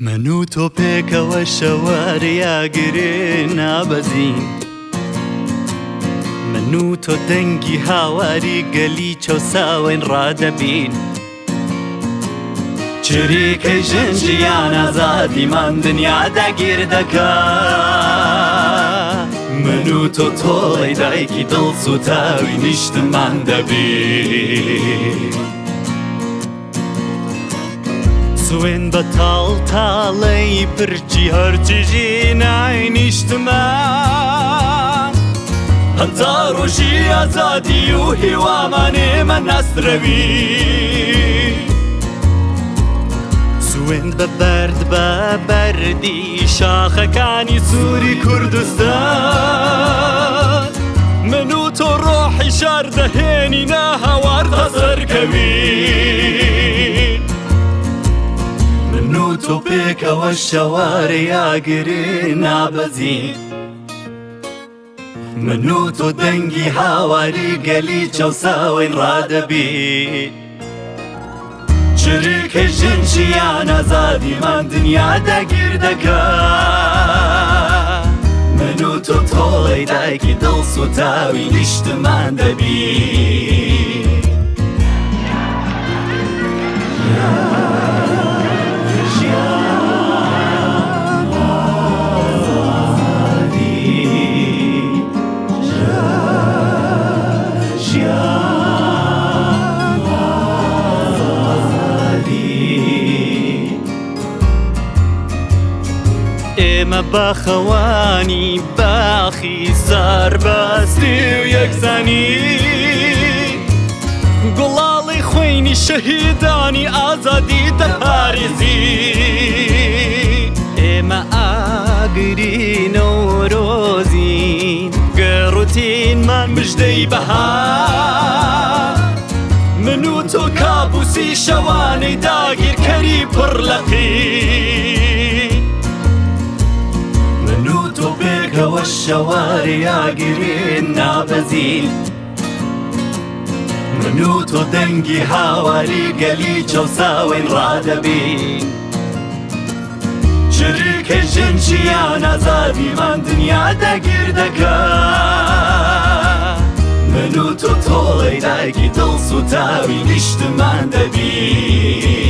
من و تۆ پێکەوە شەوارەیاگرێ نابەزین، من و تۆ دەنگی هاواری گەلی چەوساوێن ڕادەبین. چریکەی ژەنجیان ئازادیمان دنیادا گیر دەکات، من و تۆ تۆڵەی دایکی دڵسوتاوی نیشتمان دەبین. سوێن بە تاڵتاڵەی پرچی هەرچیژی نای نیشتمان، هەمزا ڕۆژی ئازادی و هیوامان ئێمە نەسرەوی. سوێن بە بەرد بە بەردی شاخەکانی سووری کوردستان، من و تۆ ڕۆحی شار دەهێنینە هەوار دەسەرکەوین. من و تۆ پێکەوە شەوارەیاگرێ نابەزین، من و تۆ دەنگی هاواری گەلی چەوساوێن ڕادەبین. چریکەی ژەنجیان ئازادیمان دنیادا گیر دەکات، من و تۆ تۆڵەی دایکی دڵسوتاوی نیشتمان دەبین. ئێمە باخەوانی باخی ساربەستی و یەکزانی، گوڵاڵی خوێنی شەهیدانی ئازادی دەپارێزی. ئێمە ئاگرینە و رۆزین، گەڕوتینمان مژدەی بەهار، من و تۆ کابوسی شەوانەی داگیرکەری پڕ لەقین. من و تۆ پێکەوە شەوارەیاگرێ نابەزین، من و تۆ دەنگی هاواری گەلی چەوساوێن ڕادەبین. چریکەی ژەنجیان ئازادیمان دنیادا گیر دەکات، من و تۆ تۆڵەی دایکی دڵسوتاوی نیشتمان دەبین.